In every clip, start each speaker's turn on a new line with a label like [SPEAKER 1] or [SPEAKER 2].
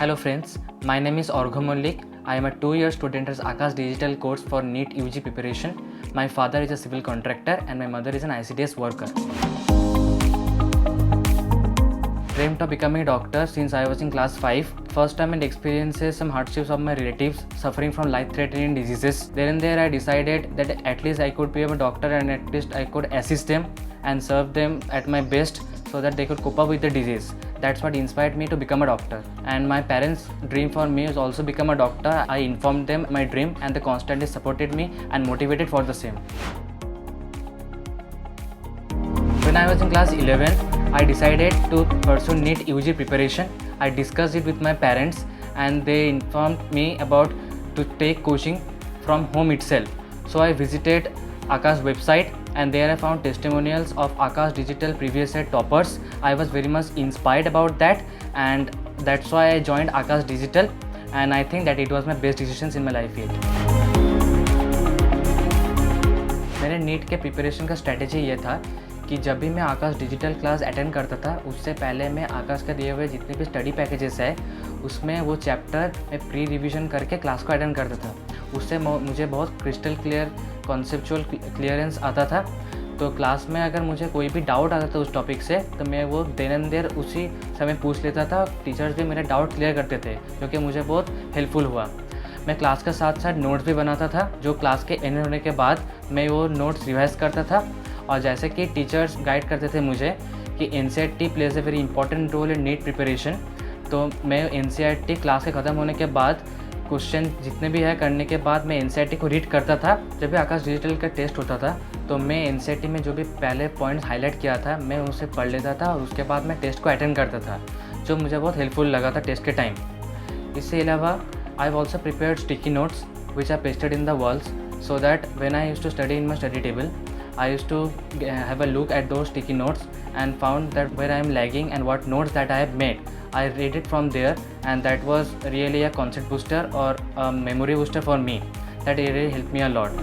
[SPEAKER 1] Hello friends, my name is Orgho Mollik. I am a 2-year student at Akash Digital course for NEET UG preparation. My father is a civil contractor and my mother is an ICDS worker. Dreamt of becoming a doctor since I was in class 5. First time and experiences some hardships of my relatives suffering from life-threatening diseases. There and there I decided that at least I could be a doctor and at least I could assist them and serve them at my best so that they could cope up with the disease. That's what inspired me to become a doctor. And my parents' dream for me is also become a doctor. I informed them my dream and they constantly supported me and motivated for the same. When I was in class 11, I decided to pursue NEET UG preparation. I discussed it with my parents and they informed me about to take coaching from home itself. So I visited Akash website and there I found testimonials of Akash Digital previous year toppers. I was very much inspired about that and that's why I joined Akash Digital and I think that it was my best decisions in my life yet. मेरे NEET के preparation का strategy ये था कि जब भी मैं आकाश digital class attend करता था उससे पहले मैं आकाश का दिए हुए जितने भी स्टडी पैकेजेस है उसमें वो चैप्टर मैं प्री रिवीजन करके क्लास को अटेंड करता था। उससे मुझे बहुत क्रिस्टल क्लियर कॉन्सेप्चुअल क्लियरेंस आता था। तो क्लास में अगर मुझे कोई भी डाउट आता था उस टॉपिक से तो मैं वो देर एंड देर उसी समय पूछ लेता था। टीचर्स भी मेरे डाउट क्लियर करते थे जो कि मुझे बहुत हेल्पफुल हुआ। मैं क्लास के साथ साथ नोट्स भी बनाता था जो क्लास के एंड होने के बाद मैं वो नोट्स रिवाइज करता था। और जैसे कि टीचर्स गाइड करते थे मुझे कि NCERT plays a very important role in NEET preparation, तो मैं NCERT क्लास के ख़त्म होने के बाद क्वेश्चन जितने भी है करने के बाद मैं NCERT को रीड करता था। जब भी आकाश डिजिटल का टेस्ट होता था तो मैं NCERT में जो भी पहले पॉइंट्स हाईलाइट किया था मैं उसे पढ़ लेता था और उसके बाद मैं टेस्ट को अटेंड करता था, जो मुझे बहुत हेल्पफुल लगा था टेस्ट के टाइम। इसके अलावा I have also prepared sticky notes which are pasted in the walls so that when I used to study in my study table, I used to have a look at those sticky notes and found that where I am lagging and what notes that I have made. I read it from there and that was really a concept booster or a memory booster for me. That really helped me a lot.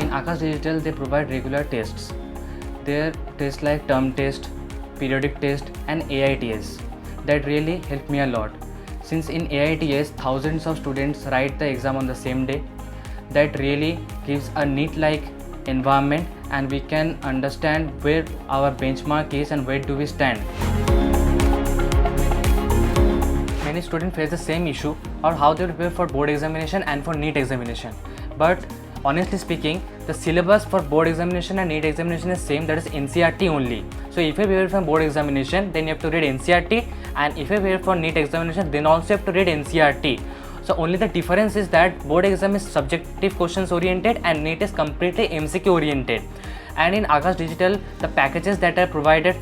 [SPEAKER 1] In Akash Digital, they provide regular tests. There are tests like term test, periodic test and AITS. That really helped me a lot. Since in AITS, thousands of students write the exam on the same day, that really gives a NEET-like environment and we can understand where our benchmark is and where do we stand. Many students face the same issue or how they prepare for board examination and for NEET examination. But honestly speaking, the syllabus for board examination and NEET examination is same, that is NCERT only. So if you prepare for board examination, then you have to read NCERT, and if you prepare for NEET examination, then also you have to read NCERT. So only the difference is that board exam is subjective questions oriented and NEET is completely MCQ oriented. And in Akash Digital, the packages that are provided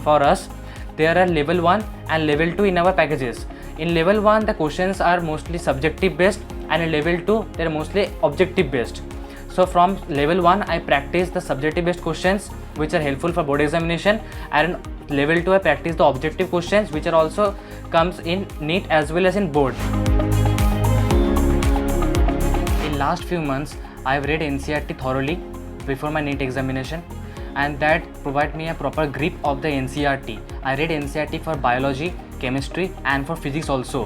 [SPEAKER 1] for us, there are level 1 and level 2 in our packages. In level 1, the questions are mostly subjective based and in level 2, they are mostly objective based. So from level 1, I practice the subjective based questions which are helpful for board examination, and in level 2, I practice the objective questions which are also comes in NEET as well as in board. In last few months, I have read NCERT thoroughly before my NEET examination and that provide me a proper grip of the NCERT. I read NCERT for biology, chemistry and for physics also.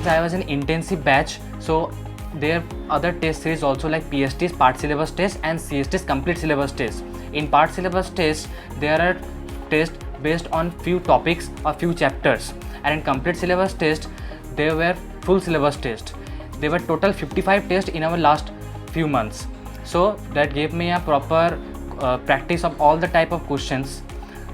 [SPEAKER 1] I was in intensive batch, so there are other test series also like PSTs, part syllabus test and CSTs, complete syllabus test. In part syllabus test, there are tests based on few topics or few chapters, and in complete syllabus test, there were full syllabus test. There were total 55 tests in our last few months. So that gave me a proper practice of all the type of questions,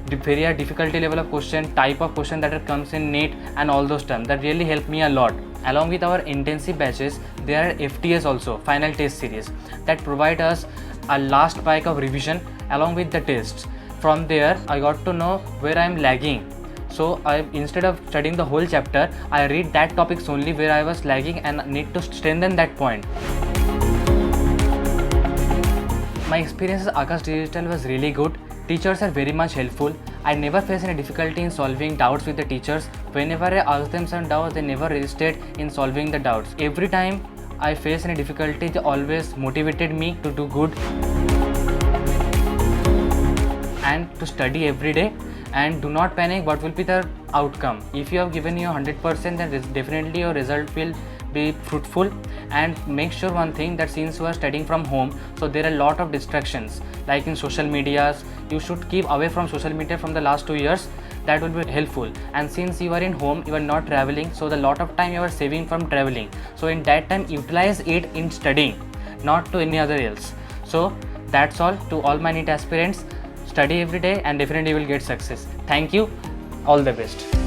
[SPEAKER 1] the various difficulty level of question, type of question that comes in NEET and all those terms. That really helped me a lot. Along with our intensive batches, there are FTS also, final test series, that provide us a last pack of revision along with the tests. From there, I got to know where I am lagging. So instead of studying the whole chapter, I read that topics only where I was lagging and need to strengthen that point. My experience at Akash Digital was really good. Teachers are very much helpful. I never faced any difficulty in solving doubts with the teachers. Whenever I asked them some doubts, they never resisted in solving the doubts. Every time I faced any difficulty, they always motivated me to do good. and to study every day, and do not panic what will be the outcome. If you have given your 100%, then definitely your result will be fruitful. And make sure one thing, that since you are studying from home, so there are a lot of distractions like in social medias. You should keep away from social media from the last 2 years. That will be helpful. And since you are in home, you are not traveling, so the lot of time you are saving from traveling, so in that time utilize it in studying, not to any other else. So that's all to all my NEET aspirants. Study every day and definitely you will get success. Thank you. All the best.